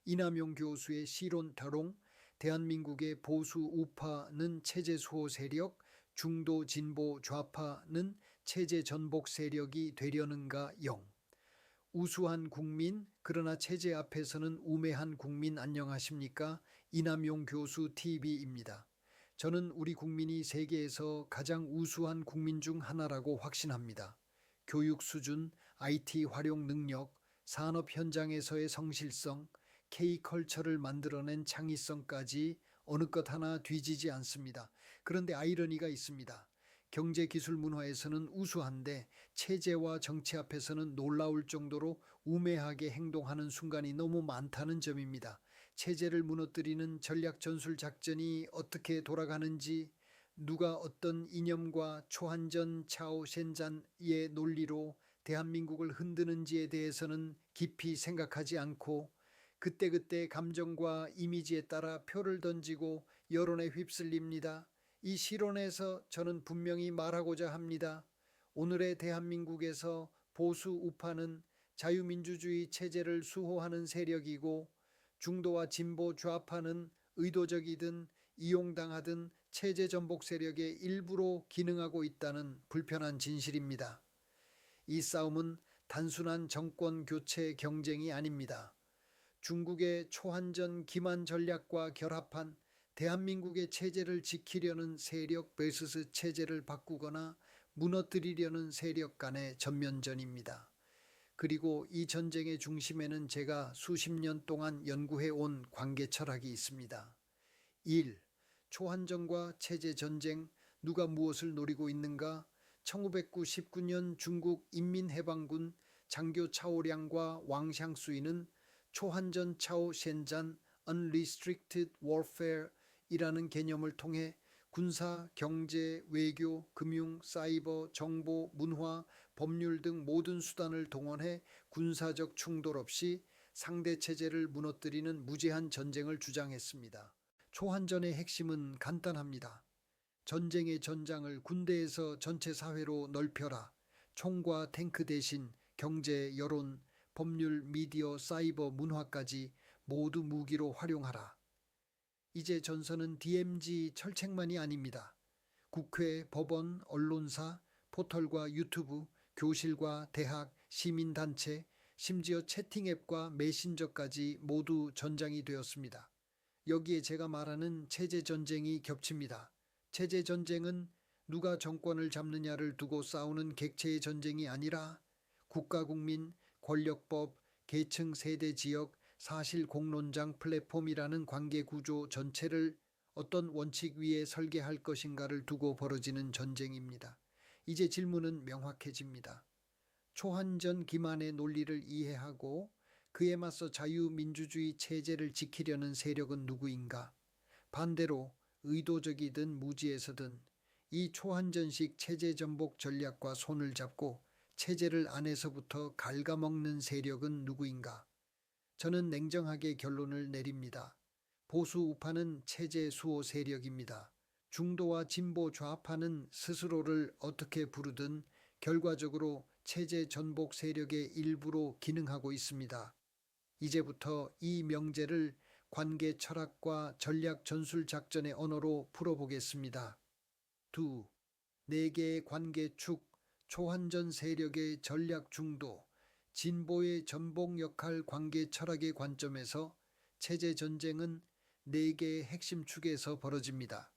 이남용 교수의 시론 다롱, 대한민국의 보수 우파는 체제 수호 세력, 중도 진보 좌파는 체제 전복 세력이 되려는가 영. 우수한 국민, 그러나 체제 앞에서는 우매한 국민 안녕하십니까? 이남용 교수 TV입니다. 저는 우리 국민이 세계에서 가장 우수한 국민 중 하나라고 확신합니다. 교육 수준, IT 활용 능력, 산업 현장에서의 성실성, K컬처를 만들어낸 창의성까지 어느 것 하나 뒤지지 않습니다. 그런데 아이러니가 있습니다. 경제 기술 문화에서는 우수한데 체제와 정치 앞에서는 놀라울 정도로 우매하게 행동하는 순간이 너무 많다는 점입니다. 체제를 무너뜨리는 전략 전술 작전이 어떻게 돌아가는지, 누가 어떤 이념과 초한전 차오센잔의 논리로 대한민국을 흔드는지에 대해서는 깊이 생각하지 않고 그때그때 감정과 이미지에 따라 표를 던지고 여론에 휩쓸립니다. 이 실론에서 저는 분명히 말하고자 합니다. 오늘의 대한민국에서 보수 우파는 자유민주주의 체제를 수호하는 세력이고, 중도와 진보 좌파는 의도적이든 이용당하든 체제 전복 세력의 일부로 기능하고 있다는 불편한 진실입니다. 이 싸움은 단순한 정권 교체 경쟁이 아닙니다. 중국의 초한전 기만 전략과 결합한 대한민국의 체제를 지키려는 세력 vs 체제를 바꾸거나 무너뜨리려는 세력 간의 전면전입니다. 그리고 이 전쟁의 중심에는 제가 수십 년 동안 연구해 온 관계 철학이 있습니다. 1. 초한전과 체제 전쟁, 누가 무엇을 노리고 있는가? 1919년 중국 인민해방군 장교 차오량과 왕샹수이는 초한전 차오센잔 Unrestricted Warfare 이라는 개념을 통해 군사, 경제, 외교, 금융, 사이버, 정보, 문화, 법률 등 모든 수단을 동원해 군사적 충돌 없이 상대 체제를 무너뜨리는 무제한 전쟁을 주장했습니다. 초한전의 핵심은 간단합니다. 전쟁의 전장을 군대에서 전체 사회로 넓혀라. 총과 탱크 대신 경제, 여론, 법률, 미디어, 사이버, 문화까지 모두 무기로 활용하라. 이제 전선은 DMZ 철책만이 아닙니다. 국회, 법원, 언론사, 포털과 유튜브, 교실과 대학, 시민단체, 심지어 채팅앱과 메신저까지 모두 전장이 되었습니다. 여기에 제가 말하는 체제 전쟁이 겹칩니다. 체제 전쟁은 누가 정권을 잡느냐를 두고 싸우는 객체의 전쟁이 아니라 국가 국민, 권력법, 계층 세대 지역, 사실 공론장 플랫폼이라는 관계 구조 전체를 어떤 원칙 위에 설계할 것인가를 두고 벌어지는 전쟁입니다. 이제 질문은 명확해집니다. 초한전 기만의 논리를 이해하고 그에 맞서 자유민주주의 체제를 지키려는 세력은 누구인가? 반대로 의도적이든 무지해서든 이 초한전식 체제 전복 전략과 손을 잡고 체제를 안에서부터 갉아먹는 세력은 누구인가? 저는 냉정하게 결론을 내립니다. 보수 우파는 체제 수호 세력입니다. 중도와 진보 좌파는 스스로를 어떻게 부르든 결과적으로 체제 전복 세력의 일부로 기능하고 있습니다. 이제부터 이 명제를 관계 철학과 전략 전술 작전의 언어로 풀어보겠습니다. 2. 네 개의 관계 축, 초한전 세력의 전략 중도, 진보의 전복 역할 관계 철학의 관점에서 체제 전쟁은 네 개의 핵심 축에서 벌어집니다.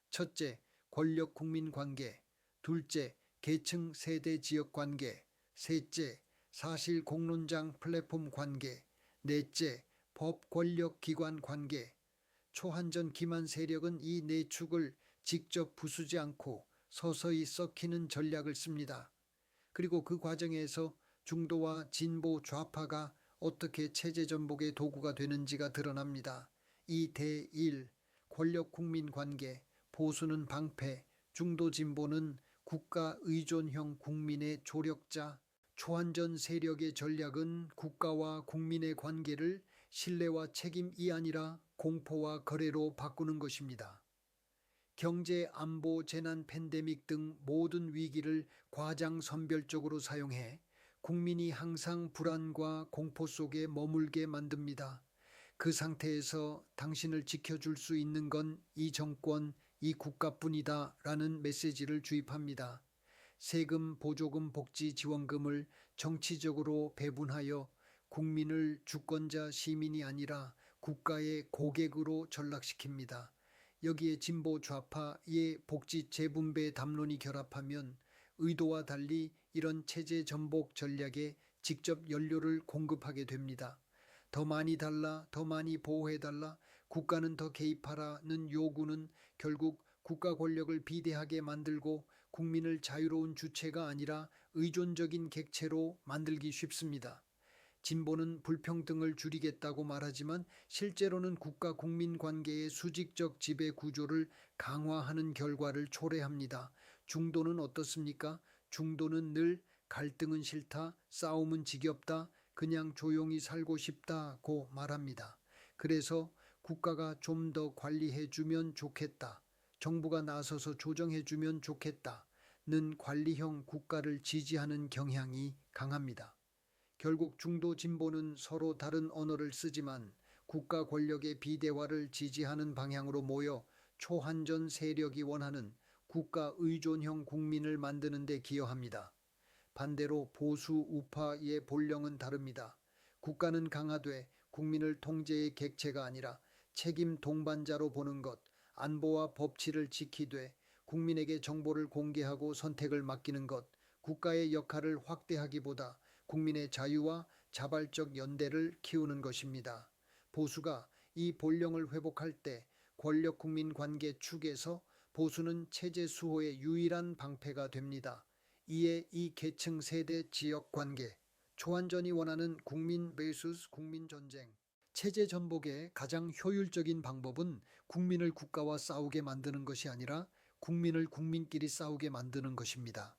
첫째, 권력 국민 관계. 둘째, 계층 세대 지역 관계. 셋째, 사실 공론장 플랫폼 관계. 넷째, 법 권력 기관 관계. 초한전 기만 세력은 이 네 축을 직접 부수지 않고 서서히 썩히는 전략을 씁니다. 그리고 그 과정에서 중도와 진보 좌파가 어떻게 체제 전복의 도구가 되는지가 드러납니다. 이 대1, 권력 국민 관계, 보수는 방패, 중도 진보는 국가 의존형 국민의 조력자, 초한전 세력의 전략은 국가와 국민의 관계를 신뢰와 책임이 아니라 공포와 거래로 바꾸는 것입니다. 경제, 안보, 재난, 팬데믹 등 모든 위기를 과장선별적으로 사용해 국민이 항상 불안과 공포 속에 머물게 만듭니다. 그 상태에서 당신을 지켜줄 수 있는 건 이 정권, 이 국가뿐이다 라는 메시지를 주입합니다. 세금, 보조금, 복지 지원금을 정치적으로 배분하여 국민을 주권자 시민이 아니라 국가의 고객으로 전락시킵니다. 여기에 진보 좌파의 복지 재분배 담론이 결합하면 의도와 달리 이런 체제 전복 전략에 직접 연료를 공급하게 됩니다. 더 많이 달라, 더 많이 보호해달라, 국가는 더 개입하라는 요구는 결국 국가 권력을 비대하게 만들고 국민을 자유로운 주체가 아니라 의존적인 객체로 만들기 쉽습니다. 진보는 불평등을 줄이겠다고 말하지만 실제로는 국가 국민 관계의 수직적 지배 구조를 강화하는 결과를 초래합니다. 중도는 어떻습니까? 중도는 늘 갈등은 싫다, 싸움은 지겹다, 그냥 조용히 살고 싶다고 말합니다. 그래서 국가가 좀 더 관리해주면 좋겠다, 정부가 나서서 조정해주면 좋겠다는 관리형 국가를 지지하는 경향이 강합니다. 결국 중도 진보는 서로 다른 언어를 쓰지만 국가 권력의 비대화를 지지하는 방향으로 모여 초한전 세력이 원하는 국가 의존형 국민을 만드는 데 기여합니다. 반대로 보수 우파의 본령은 다릅니다. 국가는 강화돼 국민을 통제의 객체가 아니라 책임 동반자로 보는 것, 안보와 법치를 지키되 국민에게 정보를 공개하고 선택을 맡기는 것, 국가의 역할을 확대하기보다 국민의 자유와 자발적 연대를 키우는 것입니다. 보수가 이 본령을 회복할 때 권력 국민 관계 축에서 보수는 체제 수호의 유일한 방패가 됩니다. 이에 이 계층 세대 지역 관계, 초안전이 원하는 국민 vs 국민 전쟁, 체제 전복의 가장 효율적인 방법은 국민을 국가와 싸우게 만드는 것이 아니라 국민을 국민끼리 싸우게 만드는 것입니다.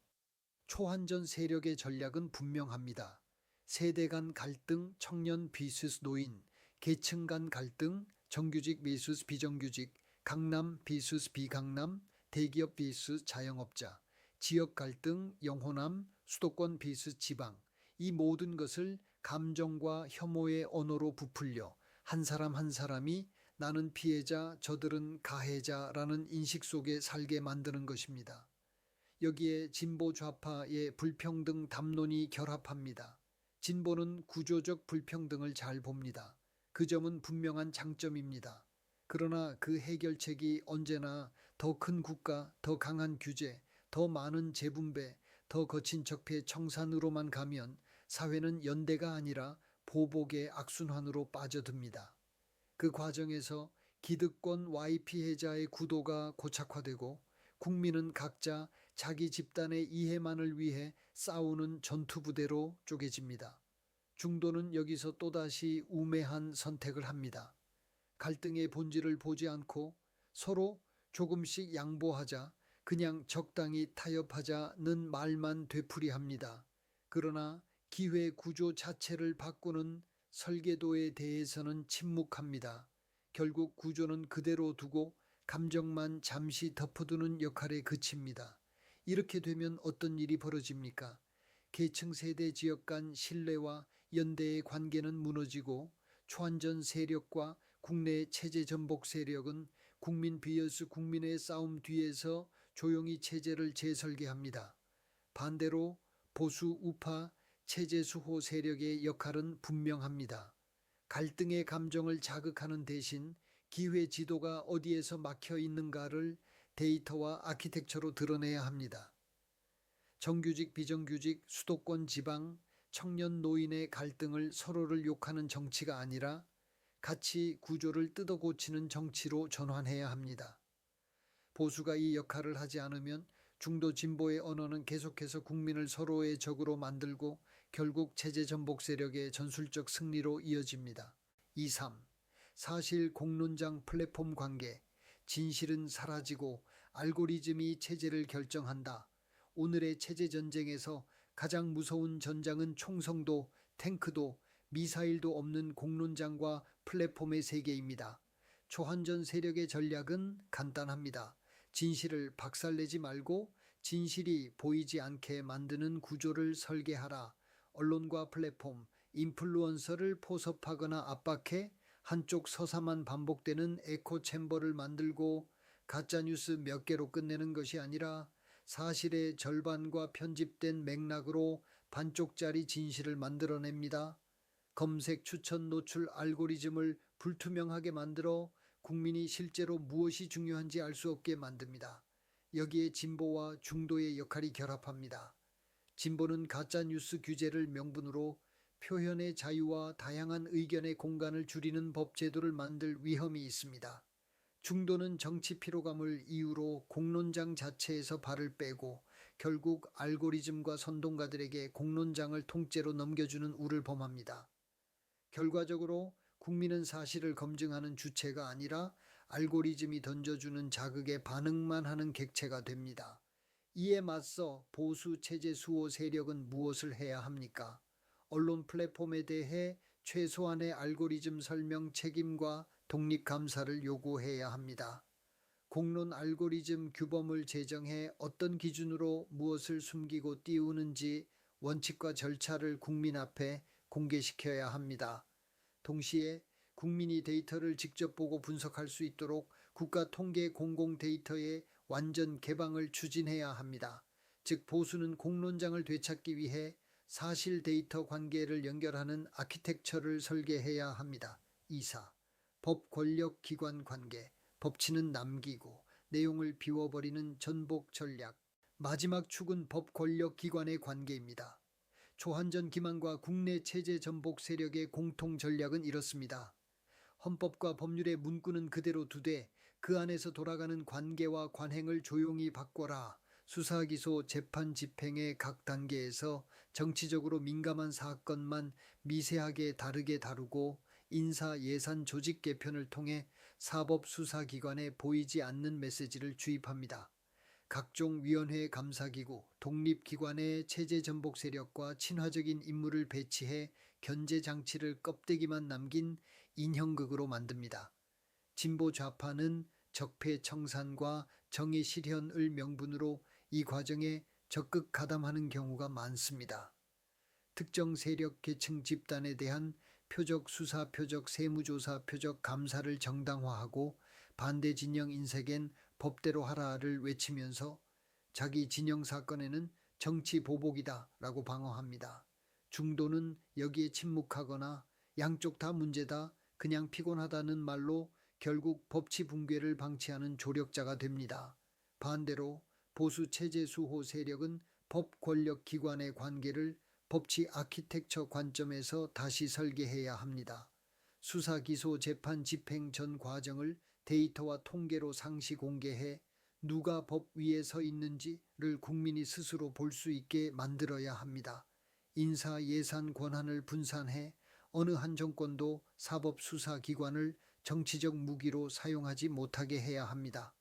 초한전 세력의 전략은 분명합니다. 세대 간 갈등, 청년 vs 노인, 계층 간 갈등, 정규직 vs 비정규직, 강남 vs 비강남, 대기업 vs 자영업자, 지역 갈등, 영호남, 수도권 vs 지방, 이 모든 것을 감정과 혐오의 언어로 부풀려 한 사람 한 사람이 나는 피해자, 저들은 가해자라는 인식 속에 살게 만드는 것입니다. 여기에 진보 좌파의 불평등 담론이 결합합니다. 진보는 구조적 불평등을 잘 봅니다. 그 점은 분명한 장점입니다. 그러나 그 해결책이 언제나 더 큰 국가, 더 강한 규제, 더 많은 재분배, 더 거친 적폐 청산으로만 가면 사회는 연대가 아니라 보복의 악순환으로 빠져듭니다. 그 과정에서 기득권 Y 피해자의 구도가 고착화되고 국민은 각자 자기 집단의 이해만을 위해 싸우는 전투부대로 쪼개집니다. 중도는 여기서 또다시 우매한 선택을 합니다. 갈등의 본질을 보지 않고 서로 조금씩 양보하자, 그냥 적당히 타협하자는 말만 되풀이합니다. 그러나 기회 구조 자체를 바꾸는 설계도에 대해서는 침묵합니다. 결국 구조는 그대로 두고 감정만 잠시 덮어두는 역할에 그칩니다. 이렇게 되면 어떤 일이 벌어집니까? 계층 세대 지역 간 신뢰와 연대의 관계는 무너지고 초안전 세력과 국내 체제 전복 세력은 국민 vs 국민의 싸움 뒤에서 조용히 체제를 재설계합니다. 반대로 보수 우파 체제 수호 세력의 역할은 분명합니다. 갈등의 감정을 자극하는 대신 기회 지도가 어디에서 막혀 있는가를 데이터와 아키텍처로 드러내야 합니다. 정규직, 비정규직, 수도권, 지방, 청년, 노인의 갈등을 서로를 욕하는 정치가 아니라 가치 구조를 뜯어 고치는 정치로 전환해야 합니다. 보수가 이 역할을 하지 않으면 중도 진보의 언어는 계속해서 국민을 서로의 적으로 만들고 결국 체제 전복 세력의 전술적 승리로 이어집니다. 2.3. 사실 공론장 플랫폼 관계, 진실은 사라지고 알고리즘이 체제를 결정한다. 오늘의 체제 전쟁에서 가장 무서운 전장은 총성도, 탱크도, 미사일도 없는 공론장과 플랫폼의 세계입니다. 초한전 세력의 전략은 간단합니다. 진실을 박살내지 말고 진실이 보이지 않게 만드는 구조를 설계하라. 언론과 플랫폼, 인플루언서를 포섭하거나 압박해 한쪽 서사만 반복되는 에코 챔버를 만들고 가짜뉴스 몇 개로 끝내는 것이 아니라 사실의 절반과 편집된 맥락으로 반쪽짜리 진실을 만들어냅니다. 검색 추천 노출 알고리즘을 불투명하게 만들어 국민이 실제로 무엇이 중요한지 알 수 없게 만듭니다. 여기에 진보와 중도의 역할이 결합합니다. 진보는 가짜뉴스 규제를 명분으로 표현의 자유와 다양한 의견의 공간을 줄이는 법 제도를 만들 위험이 있습니다. 중도는 정치 피로감을 이유로 공론장 자체에서 발을 빼고 결국 알고리즘과 선동가들에게 공론장을 통째로 넘겨주는 우를 범합니다. 결과적으로 국민은 사실을 검증하는 주체가 아니라 알고리즘이 던져주는 자극에 반응만 하는 객체가 됩니다. 이에 맞서 보수 체제 수호 세력은 무엇을 해야 합니까? 언론 플랫폼에 대해 최소한의 알고리즘 설명 책임과 독립 감사를 요구해야 합니다. 공론 알고리즘 규범을 제정해 어떤 기준으로 무엇을 숨기고 띄우는지 원칙과 절차를 국민 앞에 공개시켜야 합니다. 동시에 국민이 데이터를 직접 보고 분석할 수 있도록 국가 통계 공공 데이터의 완전 개방을 추진해야 합니다. 즉 보수는 공론장을 되찾기 위해 사실 데이터 관계를 연결하는 아키텍처를 설계해야 합니다. 2사. 법 권력 기관 관계. 법치는 남기고 내용을 비워버리는 전복 전략. 마지막 축은 법 권력 기관의 관계입니다. 초한전 기만과 국내 체제 전복 세력의 공통 전략은 이렇습니다. 헌법과 법률의 문구는 그대로 두되 그 안에서 돌아가는 관계와 관행을 조용히 바꿔라. 수사, 기소, 재판, 집행의 각 단계에서 정치적으로 민감한 사건만 미세하게 다르게 다루고 인사, 예산, 조직 개편을 통해 사법수사기관에 보이지 않는 메시지를 주입합니다. 각종 위원회 감사기구, 독립기관의 체제 전복 세력과 친화적인 인물을 배치해 견제 장치를 껍데기만 남긴 인형극으로 만듭니다. 진보 좌파는 적폐 청산과 정의 실현을 명분으로 이 과정에 적극 가담하는 경우가 많습니다. 특정 세력 계층 집단에 대한 표적 수사, 표적 세무조사, 표적 감사를 정당화하고 반대 진영 인색엔 법대로 하라를 외치면서 자기 진영 사건에는 정치 보복이다 라고 방어합니다. 중도는 여기에 침묵하거나 양쪽 다 문제다, 그냥 피곤하다는 말로 결국 법치 붕괴를 방치하는 조력자가 됩니다. 반대로 보수 체제 수호 세력은 법 권력 기관의 관계를 법치 아키텍처 관점에서 다시 설계해야 합니다. 수사, 기소, 재판, 집행 전 과정을 데이터와 통계로 상시 공개해 누가 법 위에 서 있는지를 국민이 스스로 볼 수 있게 만들어야 합니다. 인사, 예산 권한을 분산해 어느 한 정권도 사법수사기관을 정치적 무기로 사용하지 못하게 해야 합니다.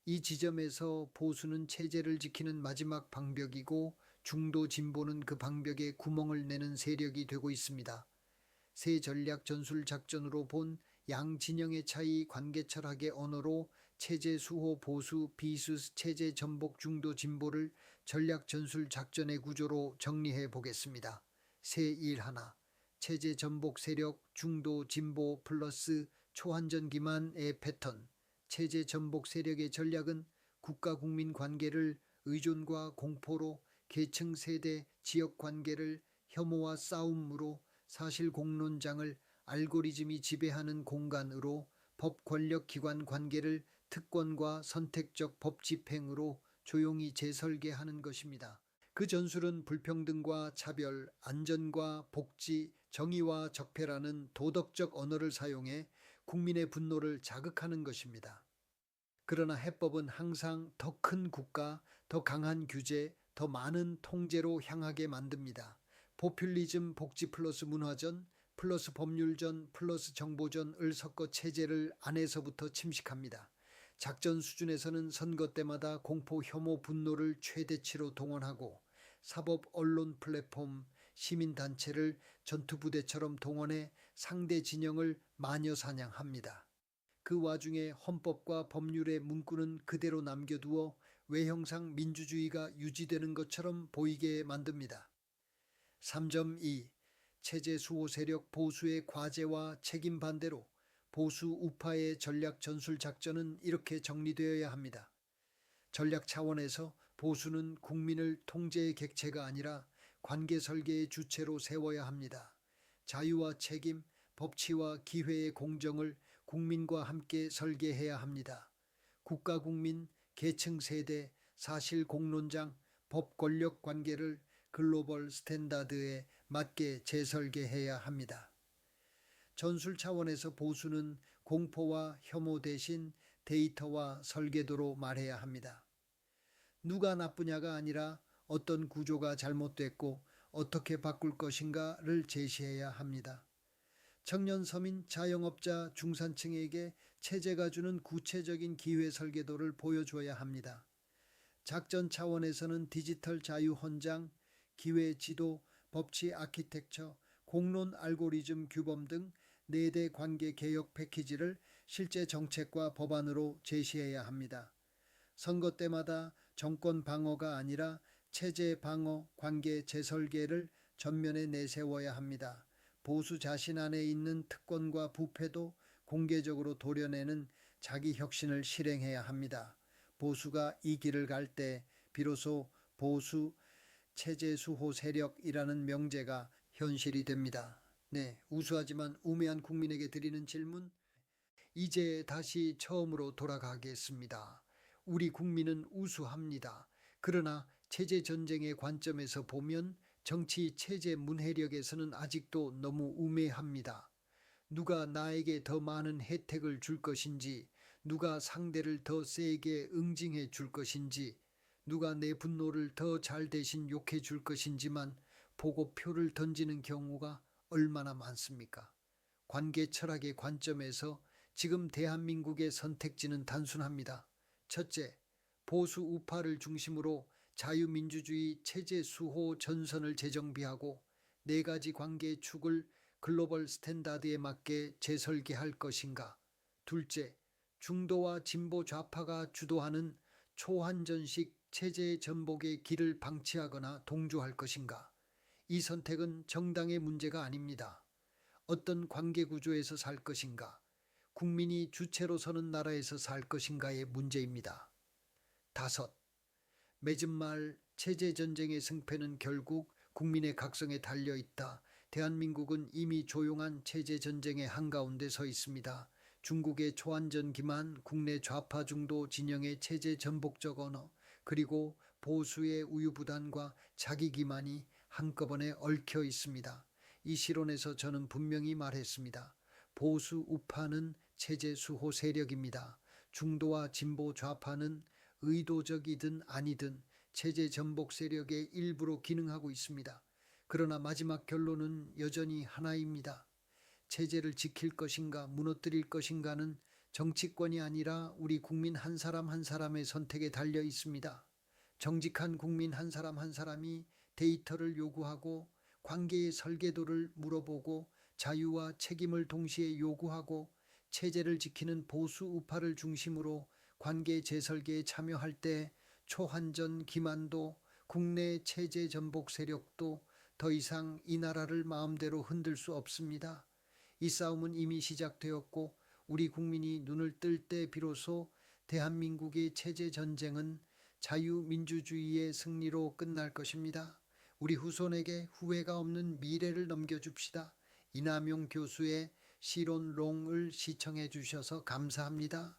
이 지점에서 보수는 체제를 지키는 마지막 방벽이고 중도 진보는 그 방벽에 구멍을 내는 세력이 되고 있습니다. 새 전략 전술 작전으로 본 양 진영의 차이 관계철학의 언어로 체제 수호 보수 비수 체제 전복 중도 진보를 전략 전술 작전의 구조로 정리해 보겠습니다. 새 일 하나. 체제 전복 세력 중도 진보 플러스 초한전 기만의 패턴. 체제 전복 세력의 전략은 국가 국민 관계를 의존과 공포로, 계층 세대 지역 관계를 혐오와 싸움으로, 사실 공론장을 알고리즘이 지배하는 공간으로, 법 권력 기관 관계를 특권과 선택적 법 집행으로 조용히 재설계하는 것입니다. 그 전술은 불평등과 차별, 안전과 복지, 정의와 적폐라는 도덕적 언어를 사용해 국민의 분노를 자극하는 것입니다. 그러나 해법은 항상 더 큰 국가, 더 강한 규제, 더 많은 통제로 향하게 만듭니다. 포퓰리즘 복지 플러스 문화전 플러스 법률전 플러스 정보전을 섞어 체제를 안에서부터 침식합니다. 작전 수준에서는 선거 때마다 공포, 혐오, 분노를 최대치로 동원하고 사법, 언론 플랫폼, 시민단체를 전투부대처럼 동원해 상대 진영을 마녀 사냥합니다. 그 와중에 헌법과 법률의 문구는 그대로 남겨두어 외형상 민주주의가 유지되는 것처럼 보이게 만듭니다. 3.2. 체제 수호 세력 보수의 과제와 책임 반대로 보수 우파의 전략 전술 작전은 이렇게 정리되어야 합니다. 전략 차원에서 보수는 국민을 통제의 객체가 아니라 관계 설계의 주체로 세워야 합니다. 자유와 책임, 법치와 기회의 공정을 국민과 함께 설계해야 합니다. 국가 국민, 계층 세대, 사실 공론장, 법 권력 관계를 글로벌 스탠다드에 맞게 재설계해야 합니다. 전술 차원에서 보수는 공포와 혐오 대신 데이터와 설계도로 말해야 합니다. 누가 나쁘냐가 아니라 어떤 구조가 잘못됐고 어떻게 바꿀 것인가를 제시해야 합니다. 청년 서민 자영업자 중산층에게 체제가 주는 구체적인 기회 설계도를 보여줘야 합니다. 작전 차원에서는 디지털 자유 헌장, 기회 지도, 법치 아키텍처, 공론 알고리즘 규범 등 4대 관계 개혁 패키지를 실제 정책과 법안으로 제시해야 합니다. 선거 때마다 정권 방어가 아니라 체제 방어, 관계 재설계를 전면에 내세워야 합니다. 보수 자신 안에 있는 특권과 부패도 공개적으로 도려내는 자기 혁신을 실행해야 합니다. 보수가 이 길을 갈 때 비로소 보수 체제 수호 세력이라는 명제가 현실이 됩니다. 네, 우수하지만 우매한 국민에게 드리는 질문. 이제 다시 처음으로 돌아가겠습니다. 우리 국민은 우수합니다. 그러나 체제 전쟁의 관점에서 보면 정치 체제 문해력에서는 아직도 너무 우매합니다. 누가 나에게 더 많은 혜택을 줄 것인지, 누가 상대를 더 세게 응징해 줄 것인지, 누가 내 분노를 더 잘 대신 욕해 줄 것인지만 보고 표를 던지는 경우가 얼마나 많습니까? 관계 철학의 관점에서 지금 대한민국의 선택지는 단순합니다. 첫째, 보수 우파를 중심으로 자유민주주의 체제 수호 전선을 재정비하고 4가지 관계의 축을 글로벌 스탠다드에 맞게 재설계할 것인가. 둘째, 중도와 진보 좌파가 주도하는 초한전식 체제 전복의 길을 방치하거나 동조할 것인가. 이 선택은 정당의 문제가 아닙니다. 어떤 관계 구조에서 살 것인가, 국민이 주체로 서는 나라에서 살 것인가의 문제입니다. 다섯, 맺은 말 체제 전쟁의 승패는 결국 국민의 각성에 달려 있다. 대한민국은 이미 조용한 체제 전쟁의 한가운데 서 있습니다. 중국의 초안전 기만, 국내 좌파 중도 진영의 체제 전복적 언어, 그리고 보수의 우유부단과 자기 기만이 한꺼번에 얽혀 있습니다. 이 실론에서 저는 분명히 말했습니다. 보수 우파는 체제 수호 세력입니다. 중도와 진보 좌파는 의도적이든 아니든 체제 전복 세력의 일부로 기능하고 있습니다. 그러나 마지막 결론은 여전히 하나입니다. 체제를 지킬 것인가 무너뜨릴 것인가는 정치권이 아니라 우리 국민 한 사람 한 사람의 선택에 달려 있습니다. 정직한 국민 한 사람 한 사람이 데이터를 요구하고 관계의 설계도를 물어보고 자유와 책임을 동시에 요구하고 체제를 지키는 보수 우파를 중심으로 관계 재설계에 참여할 때 초한전 기만도 국내 체제 전복 세력도 더 이상 이 나라를 마음대로 흔들 수 없습니다. 이 싸움은 이미 시작되었고 우리 국민이 눈을 뜰 때 비로소 대한민국의 체제 전쟁은 자유민주주의의 승리로 끝날 것입니다. 우리 후손에게 후회가 없는 미래를 넘겨줍시다. 이남용 교수의 시론롱을 시청해 주셔서 감사합니다.